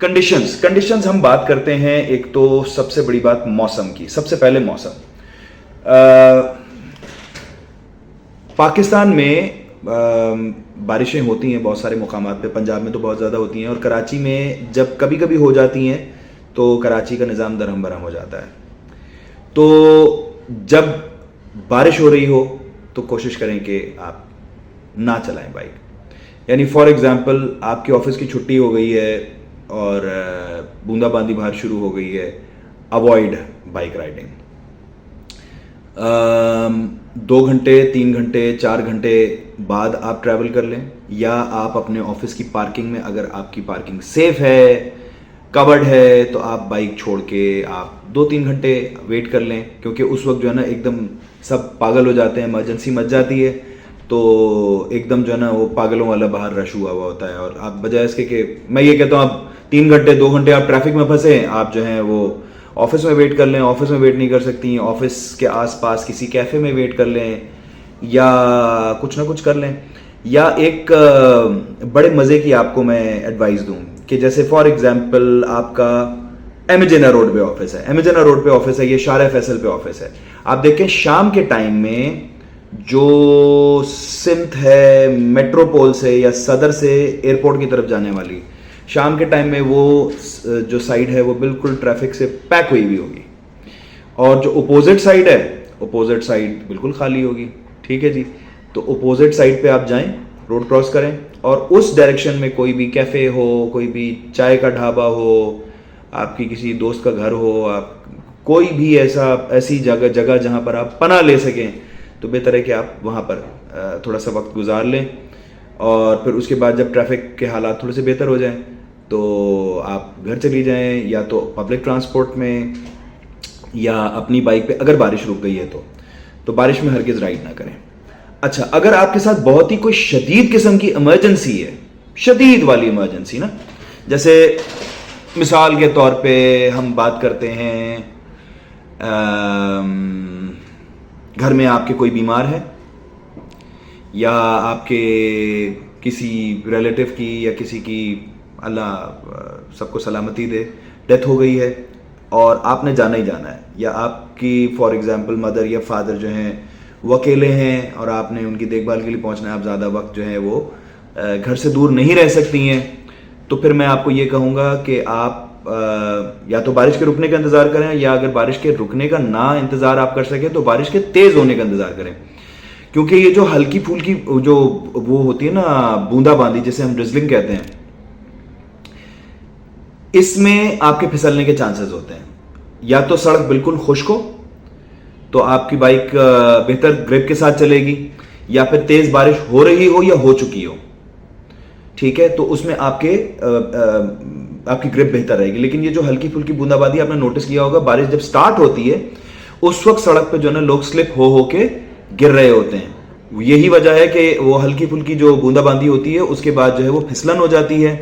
Conditions ہم بات کرتے ہیں. ایک تو سب سے بڑی بات موسم کی. سب سے پہلے موسم. پاکستان میں بارشیں ہوتی ہیں بہت سارے مقامات پہ. پنجاب میں تو بہت زیادہ ہوتی ہیں, اور کراچی میں جب کبھی کبھی ہو جاتی ہیں تو کراچی کا نظام درہم برہم ہو جاتا ہے. تو جب بارش ہو رہی ہو تو کوشش کریں کہ آپ نہ چلائیں بائک. یعنی فار ایگزامپل آپ کے آفس کی چھٹی ہو گئی ہے اور بوندا باندی باہر شروع ہو گئی ہے, اوائڈ بائک رائڈنگ. 2 گھنٹے 3 گھنٹے 4 گھنٹے بعد آپ ٹریول کر لیں, یا آپ اپنے آفس کی پارکنگ میں, اگر آپ کی پارکنگ سیف ہے, کورڈ ہے, تو آپ بائک چھوڑ کے آپ 2-3 گھنٹے ویٹ کر لیں. کیونکہ اس وقت جو ہے نا ایک دم سب پاگل ہو جاتے ہیں, ایمرجنسی مچ جاتی ہے, تو ایک دم جو ہے نا وہ پاگلوں والا باہر رش ہوا ہوتا ہے. اور آپ بجائے اس کے کہ میں یہ کہتا ہوں آپ 3 گھنٹے 2 گھنٹے آپ ٹریفک میں پھنسے, آپ جو ہیں وہ آفس میں ویٹ کر لیں. آفس میں ویٹ نہیں کر سکتی, آفس کے آس پاس کسی کیفے میں ویٹ کر لیں, یا کچھ نہ کچھ کر لیں. یا ایک بڑے مزے کی آپ کو میں ایڈوائز دوں کہ جیسے فار ایگزامپل آپ کا ایمیجینا روڈ پہ آفس ہے. ایمیجینا روڈ پہ آفس ہے, یہ شارع فیصل پہ آفس ہے. آپ دیکھیں شام کے ٹائم میں جو سمت ہے میٹروپول سے یا صدر سے ایئرپورٹ کی طرف جانے والی, شام کے ٹائم میں وہ جو سائڈ ہے وہ بالکل ٹریفک سے پیک ہوئی ہوئی ہوگی, اور جو اپوزٹ سائڈ ہے, اپوزٹ سائڈ بالکل خالی ہوگی. ٹھیک ہے جی, تو اپوزٹ سائڈ پہ آپ جائیں, روڈ کراس کریں, اور اس ڈائریکشن میں کوئی بھی کیفے ہو, کوئی بھی چائے کا ڈھابا ہو, آپ کی کسی دوست کا گھر ہو, آپ کوئی بھی ایسی جگہ جہاں پر آپ پناہ لے سکیں, تو بہتر ہے کہ آپ وہاں پر تھوڑا سا وقت گزار لیں. اور پھر اس کے بعد جب ٹریفک کے حالات تھوڑے سے بہتر ہو جائیں تو آپ گھر چلی جائیں, یا تو پبلک ٹرانسپورٹ میں یا اپنی بائک پہ. اگر بارش رک گئی ہے تو بارش میں ہرگز رائڈ نہ کریں. اچھا, اگر آپ کے ساتھ بہت ہی کوئی شدید قسم کی ایمرجنسی ہے, شدید والی ایمرجنسی نا, جیسے مثال کے طور پہ ہم بات کرتے ہیں گھر میں آپ کے کوئی بیمار ہے, یا آپ کے کسی ریلیٹو کی یا کسی کی, اللہ سب کو سلامتی دے, ڈیتھ ہو گئی ہے اور آپ نے جانا ہی جانا ہے, یا آپ کی فار ایگزامپل مدر یا فادر جو ہیں وہ اکیلے ہیں اور آپ نے ان کی دیکھ بھال کے لیے پہنچنا ہے, آپ زیادہ وقت جو ہے وہ گھر سے دور نہیں رہ سکتی ہیں, تو پھر میں آپ کو یہ کہوں گا کہ آپ یا تو بارش کے رکنے کا انتظار کریں, یا اگر بارش کے رکنے کا نہ انتظار آپ کر سکیں تو بارش کے تیز ہونے کا انتظار کریں. کیونکہ یہ جو ہلکی پھولکی جو وہ ہوتی ہے نا بوندا باندی, جسے ہم ڈرزلنگ کہتے ہیں, اس میں آپ کے پھسلنے کے چانسز ہوتے ہیں. یا تو سڑک بالکل خشک ہو تو آپ کی بائک بہتر گرپ کے ساتھ چلے گی, یا پھر تیز بارش ہو رہی ہو یا ہو چکی ہو, ٹھیک ہے, تو اس میں آپ کی گرپ بہتر رہے گی. لیکن یہ جو ہلکی پھلکی بوندا باندی آپ نے نوٹس کیا ہوگا, بارش جب سٹارٹ ہوتی ہے اس وقت سڑک پہ جو ہے نا لوگ سلپ ہو کے گر رہے ہوتے ہیں. یہی وجہ ہے کہ وہ ہلکی پھلکی جو بوندا باندی ہوتی ہے اس کے بعد جو ہے وہ پھسلن ہو جاتی ہے,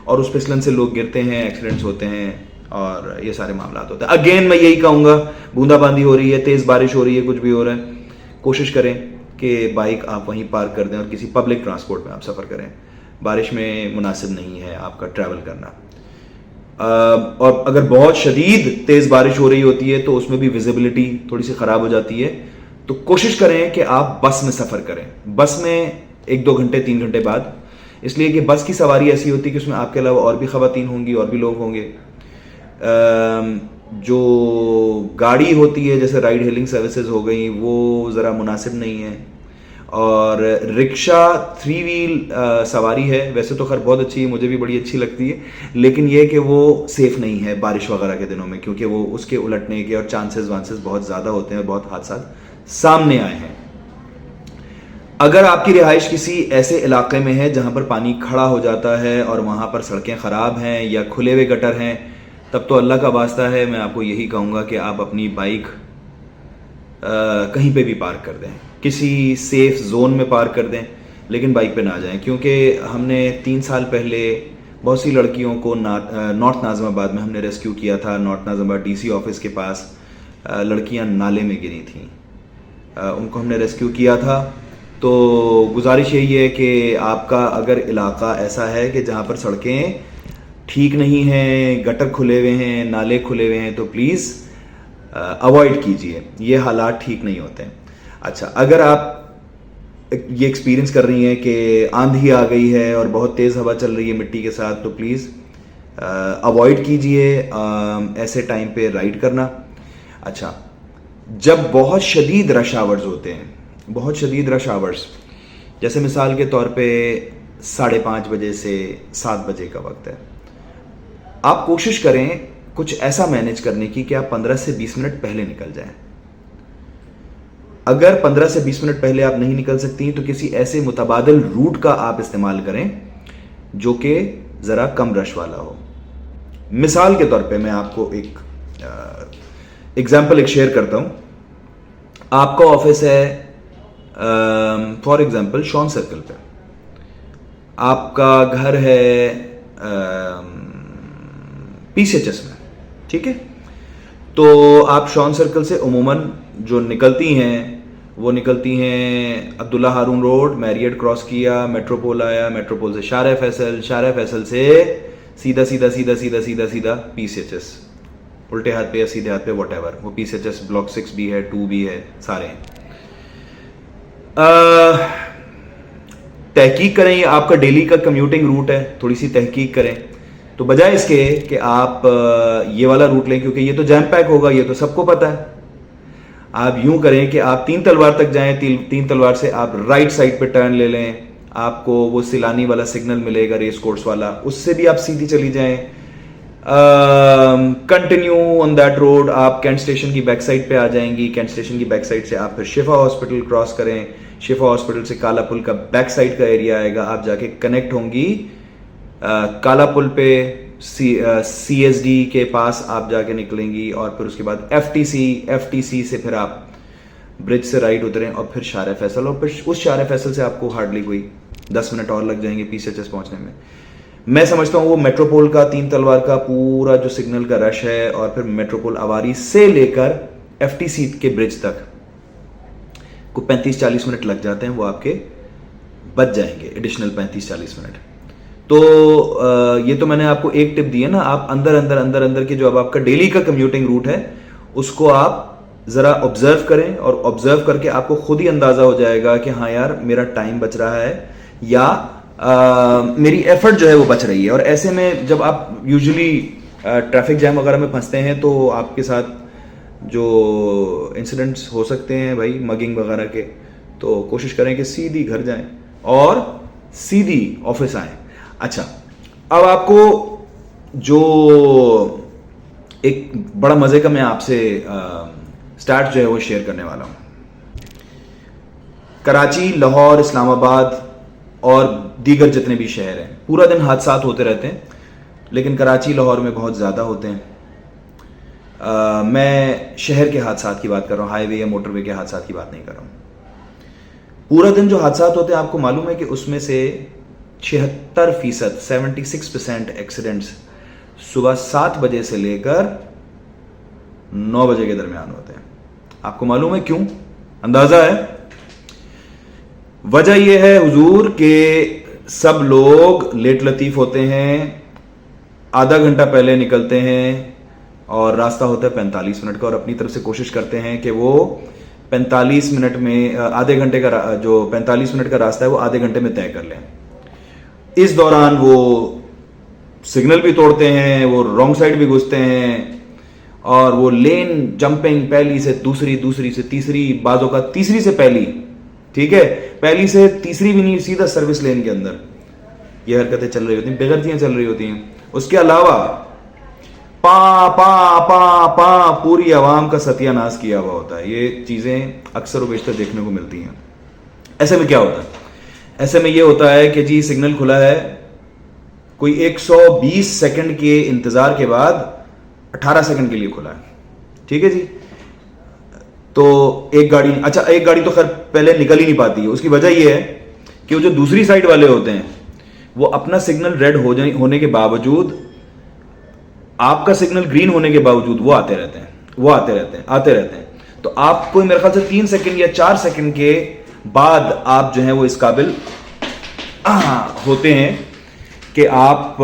اور اس پھسلن سے لوگ گرتے ہیں, ایکسیڈنٹس ہوتے ہیں, اور یہ سارے معاملات ہوتے ہیں. اگین میں یہی کہوں گا, بوندا باندی ہو رہی ہے, تیز بارش ہو رہی ہے, کچھ بھی ہو رہا ہے, کوشش کریں کہ بائک آپ وہیں پارک کر دیں اور کسی پبلک ٹرانسپورٹ میں آپ سفر کریں. بارش میں مناسب نہیں ہے آپ کا ٹریول کرنا. اور اگر بہت شدید تیز بارش ہو رہی ہوتی ہے تو اس میں بھی ویزیبلٹی تھوڑی سی خراب ہو جاتی ہے, تو کوشش کریں کہ آپ بس میں سفر کریں. بس میں 1-2 گھنٹے 3 گھنٹے بعد, اس لیے کہ بس کی سواری ایسی ہوتی ہے کہ اس میں آپ کے علاوہ اور بھی خواتین ہوں گی, اور بھی لوگ ہوں گے. جو گاڑی ہوتی ہے جیسے رائڈ ہیلنگ سروسز ہو گئیں, وہ ذرا مناسب نہیں ہے. اور رکشا 3 ویل سواری ہے, ویسے تو خیر بہت اچھی ہے, مجھے بھی بڑی اچھی لگتی ہے, لیکن یہ کہ وہ سیف نہیں ہے بارش وغیرہ کے دنوں میں, کیونکہ وہ اس کے الٹنے کے اور چانسز بہت زیادہ ہوتے ہیں, اور بہت حادثات سامنے آئے ہیں. اگر آپ کی رہائش کسی ایسے علاقے میں ہے جہاں پر پانی کھڑا ہو جاتا ہے اور وہاں پر سڑکیں خراب ہیں یا کھلے ہوئے گٹر ہیں, تب تو اللہ کا واسطہ ہے, میں آپ کو یہی کہوں گا کہ آپ اپنی بائک کہیں پہ بھی پارک کر دیں, کسی سیف زون میں پارک کر دیں, لیکن بائک پہ نہ جائیں. کیونکہ ہم نے 3 سال پہلے بہت سی لڑکیوں کو نارتھ ناظم آباد میں ہم نے ریسکیو کیا تھا. نارتھ ناظم آباد DC آفس کے پاس لڑکیاں نالے میں گری تھیں, ان کو ہم نے ریسکیو کیا تھا. تو گزارش یہی ہے کہ آپ کا اگر علاقہ ایسا ہے کہ جہاں پر سڑکیں ٹھیک نہیں ہیں, گٹر کھلے ہوئے ہیں, نالے کھلے ہوئے ہیں, تو پلیز اوائڈ کیجئے, یہ حالات ٹھیک نہیں ہوتے ہیں. اچھا, اگر آپ یہ ایکسپیرینس کر رہی ہیں کہ آندھی آ گئی ہے اور بہت تیز ہوا چل رہی ہے مٹی کے ساتھ, تو پلیز اوائڈ کیجئے ایسے ٹائم پہ رائڈ کرنا. اچھا, جب بہت شدید رش آورز ہوتے ہیں, بہت شدید رش آورز, جیسے مثال کے طور پہ 5:30 بجے سے 7 بجے کا وقت ہے, آپ کوشش کریں کچھ ایسا مینیج کرنے کی کہ آپ 15 سے 20 منٹ پہلے نکل جائیں. اگر 15 سے 20 منٹ پہلے آپ نہیں نکل سکتی تو کسی ایسے متبادل روٹ کا آپ استعمال کریں جو کہ ذرا کم رش والا ہو. مثال کے طور پہ میں آپ کو ایک ایگزامپل شیئر کرتا ہوں. آپ کا آفس ہے فار ایگزامپل شان سرکل پہ, آپ کا گھر ہے PCHS میں, ٹھیک ہے, تو آپ شان سرکل سے عموماً جو نکلتی ہیں وہ نکلتی ہیں عبداللہ ہارون روڈ, میریٹ کراس کیا, میٹروپول آیا, میٹروپول سے شارع فیصل, شارع فیصل سے سیدھا سیدھا سیدھا سیدھا سیدھا سیدھا PCHS, الٹے ہاتھ پہ یا سیدھے ہاتھ پہ واٹ ایور, وہ PCHS بلاک 6 بھی ہے, 2 بھی ہے, سارے ہیں. تحقیق کریں, یہ آپ کا ڈیلی کا کمیوٹنگ روٹ ہے, تھوڑی سی تحقیق کریں. تو بجائے اس کے کہ آپ یہ والا روٹ لیں کیونکہ یہ تو جیم پیک ہوگا, یہ تو سب کو پتا ہے, آپ یوں کریں کہ آپ 3 تلوار تک جائیں, 3 تلوار سے آپ رائٹ سائڈ پہ ٹرن لے لیں, آپ کو وہ سیلانی والا سگنل ملے گا, ریس کورس والا, اس سے بھی آپ سیدھی چلی جائیں. کنٹینیو آن دیٹ روڈ, آپ کینٹ اسٹیشن کی بیک سائڈ پہ آ جائیں گی. کینٹ اسٹیشن کی بیک سائڈ سے آپ پھر شفا ہاسپٹل کراس کریں, شفا ہاسپٹل سے کالا پل کا بیک سائڈ کا ایریا آئے گا, آپ جا کے کنیکٹ ہوں گی کالا پل پہ, CSD کے پاس آپ جا کے نکلیں گی, اور پھر اس کے بعد FTC سے پھر آپ برج سے رائٹ اتریں اور پھر شارع فیصل, اور پھر اس شارع فیصل سے آپ کو ہارڈلی کوئی 10 منٹ اور لگ جائیں گے PCHS پہنچنے میں. میں سمجھتا ہوں وہ میٹروپول کا 3 تلوار کا پورا جو سگنل کا رش ہے, اور پھر میٹروپول آواری سے لے کر FTC کے برج تک کو 35-40 منٹ لگ جاتے ہیں, وہ آپ کے بچ جائیں گے ایڈیشنل 35-40 منٹ. تو یہ تو میں نے آپ کو ایک ٹپ دی ہے نا, آپ اندر کے جو اب آپ کا ڈیلی کا کمیوٹنگ روٹ ہے اس کو آپ ذرا آبزرو کریں, اور آبزرو کر کے آپ کو خود ہی اندازہ ہو جائے گا کہ ہاں یار میرا ٹائم بچ رہا ہے یا میری ایفرٹ جو ہے وہ بچ رہی ہے. اور ایسے میں جب آپ یوزلی ٹریفک جیم وغیرہ میں پھنستے ہیں تو آپ کے ساتھ جو انسیڈنٹس ہو سکتے ہیں بھائی مگنگ وغیرہ کے, تو کوشش کریں کہ سیدھی گھر جائیں اور سیدھی آفس آئیں. اچھا, اب آپ کو جو ایک بڑا مزے کا میں آپ سے سٹارٹ جو ہے وہ شیئر کرنے والا ہوں. کراچی, لاہور, اسلام آباد اور دیگر جتنے بھی شہر ہیں, پورا دن حادثات ہوتے رہتے ہیں, لیکن کراچی لاہور میں بہت زیادہ ہوتے ہیں. میں شہر کے حادثات کی بات کر رہا ہوں, ہائی وے یا موٹر وے کے حادثات کی بات نہیں کر رہا ہوں. پورا دن جو حادثات ہوتے ہیں آپ کو معلوم ہے کہ اس میں سے 76%, 76% ایکسیڈنٹس صبح 7 بجے سے لے کر 9 بجے کے درمیان ہوتے ہیں. آپ کو معلوم ہے کیوں؟ اندازہ ہے؟ وجہ یہ ہے حضور کہ سب لوگ لیٹ لطیف ہوتے ہیں, آدھا گھنٹہ پہلے نکلتے ہیں اور راستہ ہوتا ہے 45 منٹ کا, اور اپنی طرف سے کوشش کرتے ہیں کہ وہ 45 منٹ میں آدھے گھنٹے کا جو 45 منٹ کا راستہ ہے وہ آدھے گھنٹے میں طے کر لیں. اس دوران وہ سگنل بھی توڑتے ہیں, وہ رانگ سائڈ بھی گھستے ہیں, اور وہ لین جمپنگ پہلی سے دوسری, دوسری سے تیسری, بعضوں کا تیسری سے پہلی, ٹھیک ہے, پہلی سے تیسری بھی نہیں, سیدھا سروس لین کے اندر یہ حرکتیں چل رہی ہوتی ہیں, بغیرتیاں چل رہی ہوتی ہیں. اس کے علاوہ پا پا پا پا پوری عوام کا ستیہ ناش کیا ہوا ہوتا ہے. یہ چیزیں اکثر و بیشتر دیکھنے کو ملتی ہیں. ایسے میں کیا ہوتا ہے؟ ایسے میں یہ ہوتا ہے کہ جی سگنل کھلا ہے, کوئی 120 سیکنڈ کے انتظار کے بعد 18 سیکنڈ کے لیے کھلا ہے, ٹھیک ہے جی. تو ایک گاڑی تو خیر پہلے نکل ہی نہیں پاتی ہے. اس کی وجہ یہ ہے کہ وہ جو دوسری سائڈ والے ہوتے ہیں وہ اپنا سگنل ریڈ ہونے کے باوجود, آپ کا سگنل گرین ہونے کے باوجود وہ آتے رہتے ہیں. تو آپ کو میرے خیال سے 3 سیکنڈ یا 4 سیکنڈ کے بعد آپ جو ہیں وہ اس قابل ہوتے ہیں کہ آپ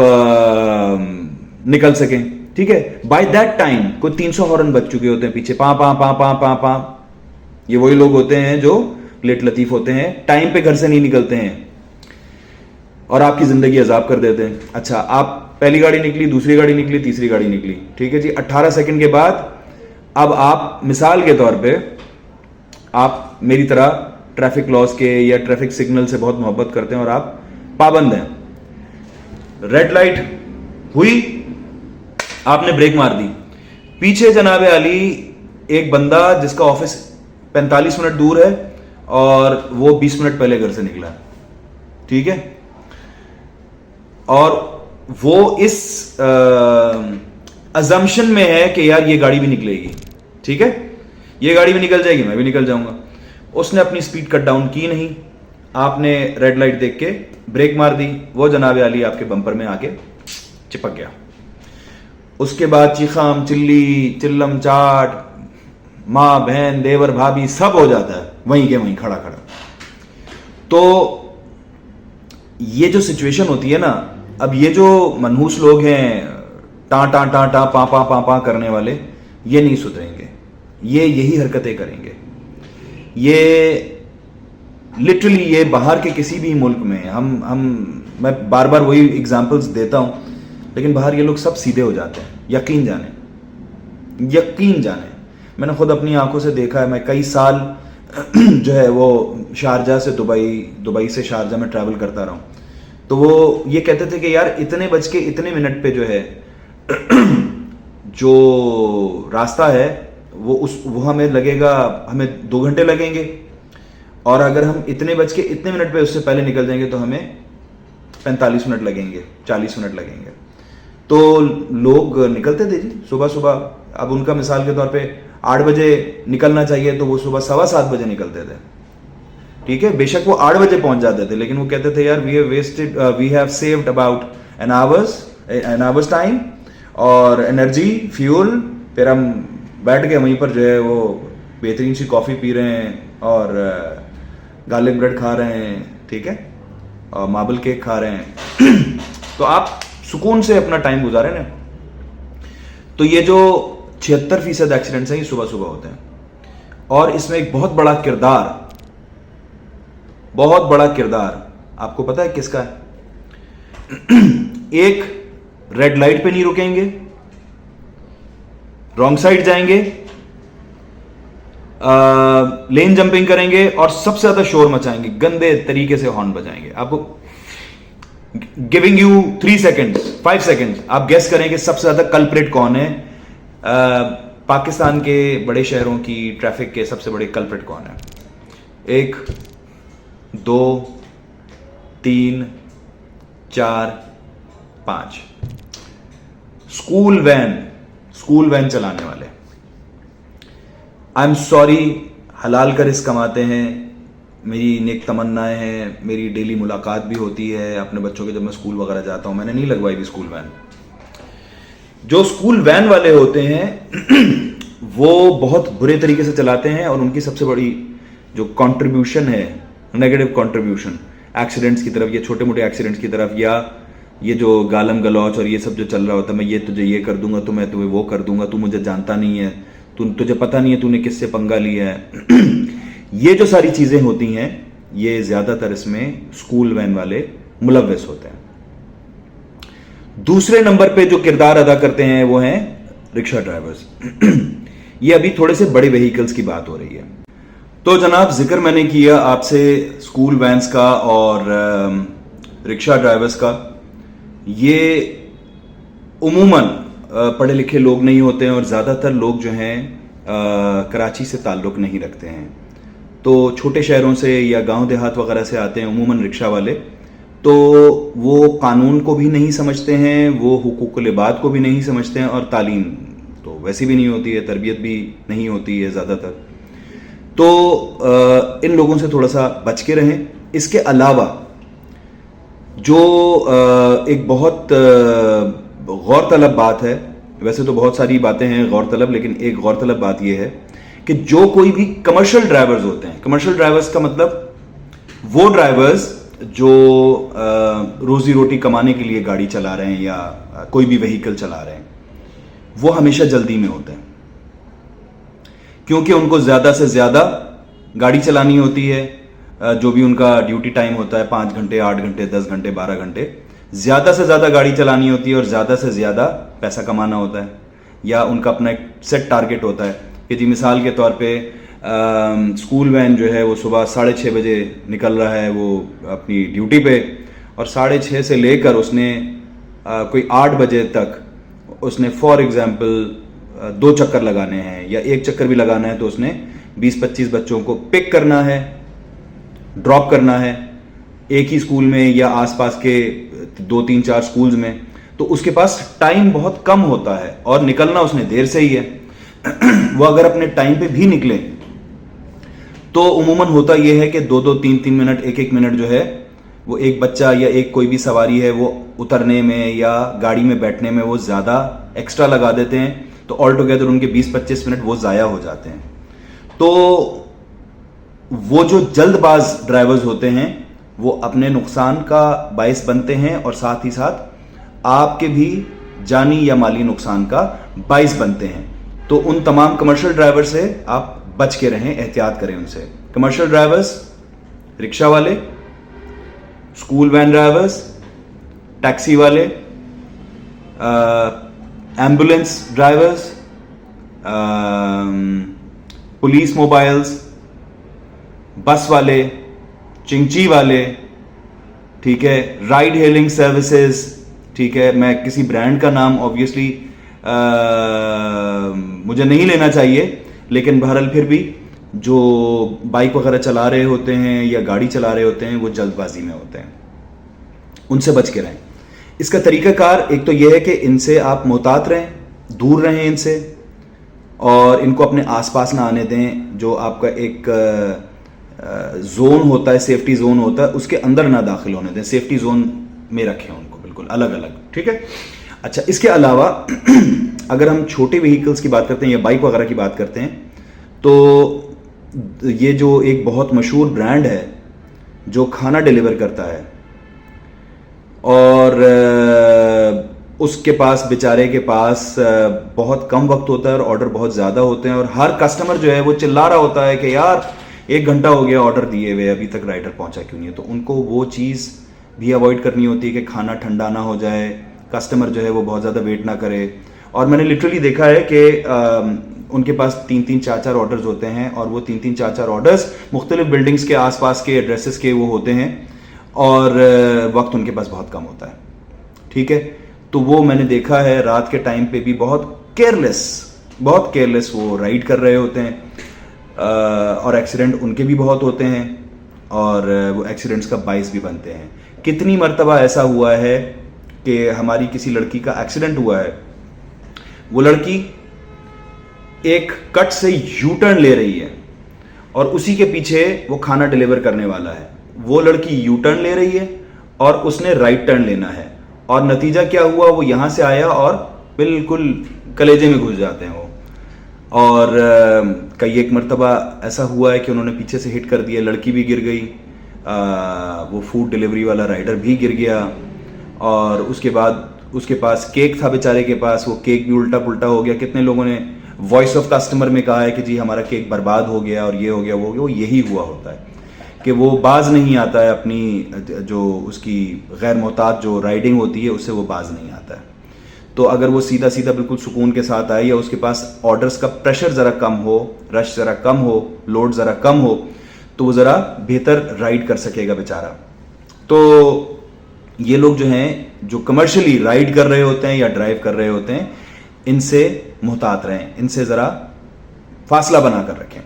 نکل سکیں. ٹھیک ہے, بائی دیٹ ٹائم کوئی 300 ہارن بج چکے ہوتے ہیں پیچھے, پاں پاں پاں پاں پاں پاں. یہ وہی لوگ ہوتے ہیں جو لیٹ لطیف ہوتے ہیں, ٹائم پہ گھر سے نہیں نکلتے ہیں اور آپ کی زندگی عذاب کر دیتے ہیں. اچھا, آپ پہلی گاڑی نکلی, دوسری گاڑی نکلی, تیسری گاڑی نکلی, ٹھیک ہے جی, 18 سیکنڈ کے بعد اب آپ مثال کے طور پہ آپ میری طرح ٹریفک لاس کے یا ٹریفک سگنل سے بہت محبت کرتے ہیں اور آپ پابند ہیں. ریڈ لائٹ ہوئی, آپ نے بریک مار دی, پیچھے جناب علی ایک بندہ جس کا آفس 45 منٹ دور ہے اور وہ 20 منٹ پہلے گھر سے نکلا, ٹھیک ہے, اور وہ اس ازمپشن میں ہے کہ یار یہ گاڑی بھی نکلے گی, ٹھیک ہے, یہ گاڑی بھی نکل جائے گی, میں بھی نکل جاؤں گا. اس نے اپنی سپیڈ کٹ ڈاؤن کی نہیں, آپ نے ریڈ لائٹ دیکھ کے بریک مار دی, وہ جناب علی آپ کے بمپر میں آ کے چپک گیا. اس کے بعد چیخام چلی چلم چاٹ, ماں بہن دیور بھابھی سب ہو جاتا ہے وہیں کے وہیں کھڑا کھڑا. تو یہ جو سچویشن ہوتی ہے نا, اب یہ جو منحوس لوگ ہیں ٹاں ٹاں ٹاں ٹاں پاں پاں پاں پاں کرنے والے, یہ نہیں سدھریں گے, یہ یہی حرکتیں کریں گے. یہ لٹرلی یہ باہر کے کسی بھی ملک میں میں بار بار وہی اگزامپلس دیتا ہوں, لیکن باہر یہ لوگ سب سیدھے ہو جاتے ہیں, یقین جانیں. میں نے خود اپنی آنکھوں سے دیکھا ہے. میں کئی سال جو ہے وہ شارجہ سے دبئی سے شارجہ میں ٹریول کرتا رہا ہوں, تو وہ یہ کہتے تھے کہ یار اتنے بج کے اتنے منٹ پہ جو ہے جو راستہ ہے وہ ہمیں لگے گا, ہمیں 2 گھنٹے لگیں گے, اور اگر ہم اتنے بج کے اتنے منٹ پہ اس سے پہلے نکل جائیں گے تو ہمیں 45 منٹ لگیں گے, 40 منٹ لگیں گے. تو لوگ نکلتے تھے جی صبح صبح. اب ان کا مثال کے طور پہ 8 بجے نکلنا چاہیے تو وہ صبح 7:15 بجے نکلتے تھے, ٹھیک ہے, بے شک وہ 8 بجے پہنچ جاتے تھے, لیکن وہ کہتے تھے یار we have saved about an hour's time اور انرجی فیول. پھر ہم بیٹھ کے وہیں پر جو ہے وہ بہترین سی کافی پی رہے ہیں اور گارلک بریڈ کھا رہے ہیں, ٹھیک ہے, اور ماربل کیک کھا رہے ہیں. تو آپ سکون سے اپنا ٹائم گزاریں نا. تو یہ جو 76% ایکسیڈنٹس ہیں یہ صبح صبح ہوتے ہیں, اور اس میں ایک بہت بڑا کردار آپ کو پتا ہے کس کا ہے؟ ایک ریڈ لائٹ پہ نہیں رکیں گے, رانگ سائڈ جائیں گے, لین جمپنگ کریں گے, اور سب سے زیادہ شور مچائیں گے, گندے طریقے سے ہارن بجائیں گے. آپ کو گیونگ یو 3 seconds 5 seconds, آپ گیس کریں کہ سب سے زیادہ کلپریٹ کون ہے. پاکستان کے بڑے شہروں کی ٹریفک کے سب سے بڑے کلپریٹ کون ہے؟ 1 2 3 4 5 اسکول وین چلانے والے. آئی ایم سوری, حلال کا رزق کماتے ہیں, میری نیک تمنائیں ہیں, میری ڈیلی ملاقات بھی ہوتی ہے اپنے بچوں کے, جب میں اسکول وغیرہ جاتا ہوں. میں نے نہیں لگوائی بھی اسکول وین. جو اسکول وین والے ہوتے ہیں وہ بہت برے طریقے سے چلاتے ہیں, اور ان کی سب سے بڑی جو کنٹریبیوشن ہے, نیگیٹو کنٹریبیوشن ایکسیڈنٹس کی طرف, یا چھوٹے موٹے ایکسیڈنٹس کی طرف, یا یہ جو گالم گلوچ اور یہ سب جو چل رہا ہوتا ہے, میں یہ تجھے یہ کر دوں گا, تو میں تمہیں وہ کر دوں گا, تو مجھے جانتا نہیں ہے, تجھے پتہ نہیں ہے تو نے کس سے پنگا لیا ہے. یہ جو ساری چیزیں ہوتی ہیں یہ زیادہ تر اس میں اسکول وین والے ملوث ہوتے ہیں. دوسرے نمبر پہ جو کردار ادا کرتے ہیں وہ ہیں رکشہ ڈرائیورز. یہ ابھی تھوڑے سے بڑے وہیکلز کی بات ہو رہی ہے. تو جناب ذکر میں نے کیا آپ سے اسکول وینز کا اور رکشہ ڈرائیورز کا. یہ عموماً پڑھے لکھے لوگ نہیں ہوتے ہیں, اور زیادہ تر لوگ جو ہیں کراچی سے تعلق نہیں رکھتے ہیں, تو چھوٹے شہروں سے یا گاؤں دیہات وغیرہ سے آتے ہیں عموماً رکشہ والے. تو وہ قانون کو بھی نہیں سمجھتے ہیں, وہ حقوق العباد کو بھی نہیں سمجھتے ہیں, اور تعلیم تو ویسی بھی نہیں ہوتی ہے, تربیت بھی نہیں ہوتی ہے زیادہ تر. تو ان لوگوں سے تھوڑا سا بچ کے رہیں. اس کے علاوہ جو ایک بہت غور طلب بات ہے, ویسے تو بہت ساری باتیں ہیں غور طلب, لیکن ایک غور طلب بات یہ ہے کہ جو کوئی بھی کمرشل ڈرائیورز ہوتے ہیں, کمرشل ڈرائیورز کا مطلب وہ ڈرائیورز جو روزی روٹی کمانے کے لیے گاڑی چلا رہے ہیں یا کوئی بھی وہیکل چلا رہے ہیں وہ ہمیشہ جلدی میں ہوتے ہیں, کیونکہ ان کو زیادہ سے زیادہ گاڑی چلانی ہوتی ہے. جو بھی ان کا ڈیوٹی ٹائم ہوتا ہے 5 گھنٹے 8 گھنٹے 10 گھنٹے 12 گھنٹے, زیادہ سے زیادہ گاڑی چلانی ہوتی ہے اور زیادہ سے زیادہ پیسہ کمانا ہوتا ہے, یا ان کا اپنا ایک سیٹ ٹارگٹ ہوتا ہے کہ جی مثال کے طور پہ اسکول وین جو ہے وہ صبح 6:30 بجے نکل رہا ہے وہ اپنی ڈیوٹی پہ, اور 6:30 سے لے کر اس نے کوئی 8 بجے تک اس نے فار ایگزامپل 2 چکر لگانے ہیں یا 1 چکر بھی لگانا ہے, تو اس نے 20-25 بچوں کو پک کرنا ہے, ڈراپ کرنا ہے ایک ہی اسکول میں یا آس پاس کے 2-3-4 اسکولز میں, تو اس کے پاس ٹائم بہت کم ہوتا ہے اور نکلنا اس نے دیر سے ہی ہے. وہ اگر اپنے ٹائم پہ بھی نکلے تو عموماً ہوتا یہ ہے کہ 2-2 3-3 منٹ 1-1 منٹ جو ہے وہ ایک بچہ یا ایک کوئی بھی سواری ہے وہ اترنے میں یا گاڑی میں بیٹھنے میں وہ زیادہ ایکسٹرا لگا دیتے ہیں, تو آل ٹوگیدر ان کے 20-25 منٹ وہ ضائع ہو جاتے ہیں. تو وہ جو جلد باز ڈرائیورز ہوتے ہیں وہ اپنے نقصان کا باعث بنتے ہیں اور ساتھ ہی ساتھ آپ کے بھی جانی یا مالی نقصان کا باعث بنتے ہیں. تو ان تمام کمرشل ڈرائیور سے آپ بچ کے رہیں, احتیاط کریں ان سے. کمرشل ڈرائیورز, رکشہ والے, اسکول وین ڈرائیورز, ٹیکسی والے, ایمبولینس ڈرائیورز, پولیس موبائلز, بس والے, چنگچی والے, ٹھیک ہے, رائڈ ہیلنگ سروسز, ٹھیک ہے. میں کسی برانڈ کا نام آبویسلی مجھے نہیں لینا چاہیے, لیکن بہرحال پھر بھی جو بائک وغیرہ چلا رہے ہوتے ہیں یا گاڑی چلا رہے ہوتے ہیں وہ جلد بازی میں ہوتے ہیں, ان سے بچ کے رہیں. اس کا طریقہ کار ایک تو یہ ہے کہ ان سے آپ محتاط رہیں, دور رہیں ان سے, اور ان کو اپنے آس پاس نہ آنے دیں. جو آپ کا ایک زون ہوتا ہے, سیفٹی زون ہوتا ہے, اس کے اندر نہ داخل ہونے دیں. سیفٹی زون میں رکھیں ان کو بالکل الگ الگ, ٹھیک ہے. اچھا, اس کے علاوہ اگر ہم چھوٹے وہیکلس کی بات کرتے ہیں یا بائک وغیرہ کی بات کرتے ہیں, تو یہ جو ایک بہت مشہور برانڈ ہے جو کھانا ڈیلیور کرتا ہے, اور اس کے پاس بیچارے کے پاس بہت کم وقت ہوتا ہے اور آرڈر بہت زیادہ ہوتے ہیں, اور ہر کسٹمر جو ہے وہ چلا رہا ہوتا ہے کہ یار 1 گھنٹہ ہو گیا آرڈر دیے ہوئے, ابھی تک رائڈر پہنچا کیوں نہیں ہے. تو ان کو وہ چیز بھی اوائڈ کرنی ہوتی ہے کہ کھانا ٹھنڈا نہ ہو جائے, کسٹمر جو ہے وہ بہت زیادہ ویٹ نہ کرے. اور میں نے لٹرلی دیکھا ہے کہ ان کے پاس 3-3 4-4 آرڈرز ہوتے ہیں, اور وہ 3-3 4-4 آرڈرز مختلف بلڈنگز کے آس پاس کے ایڈریسز کے وہ ہوتے ہیں, اور وقت ان کے پاس بہت کم ہوتا ہے, ٹھیک ہے. تو وہ میں نے دیکھا ہے رات کے ٹائم پہ بھی بہت کیئرلیس وہ رائڈ کر رہے ہوتے ہیں, اور ایکسیڈنٹ ان کے بھی بہت ہوتے ہیں, اور وہ ایکسیڈنٹس کا باعث بھی بنتے ہیں. کتنی مرتبہ ایسا ہوا ہے کہ ہماری کسی لڑکی کا ایکسیڈنٹ ہوا ہے, وہ لڑکی ایک کٹ سے یو ٹرن لے رہی ہے اور اسی کے پیچھے وہ کھانا ڈیلیور کرنے والا ہے. وہ لڑکی یو ٹرن لے رہی ہے اور اس نے رائٹ ٹرن لینا ہے, اور نتیجہ کیا ہوا, وہ یہاں سے آیا اور بالکل کلیجے میں گھس جاتے ہیں وہ. اور کئی ایک مرتبہ ایسا ہوا ہے کہ انہوں نے پیچھے سے ہٹ کر دیا, لڑکی بھی گر گئی, وہ فوڈ ڈیلیوری والا رائڈر بھی گر گیا, اور اس کے بعد اس کے پاس کیک تھا بیچارے کے پاس, وہ کیک بھی الٹا پلٹا ہو گیا. کتنے لوگوں نے وائس آف کسٹمر میں کہا ہے کہ جی ہمارا کیک برباد ہو گیا اور یہ ہو گیا وہ ہو گیا. وہ یہی ہوا ہوتا ہے کہ وہ باز نہیں آتا ہے اپنی جو اس کی غیر محتاط جو رائڈنگ ہوتی ہے اس سے وہ باز نہیں آتا ہے. تو اگر وہ سیدھا بالکل سکون کے ساتھ آئے, یا اس کے پاس آرڈرز کا پریشر ذرا کم ہو, رش ذرا کم ہو, لوڈ ذرا کم ہو, تو وہ ذرا بہتر رائڈ کر سکے گا بیچارہ. تو یہ لوگ جو ہیں جو کمرشلی رائڈ کر رہے ہوتے ہیں یا ڈرائیو کر رہے ہوتے ہیں, ان سے محتاط رہیں, ان سے ذرا فاصلہ بنا کر رکھیں.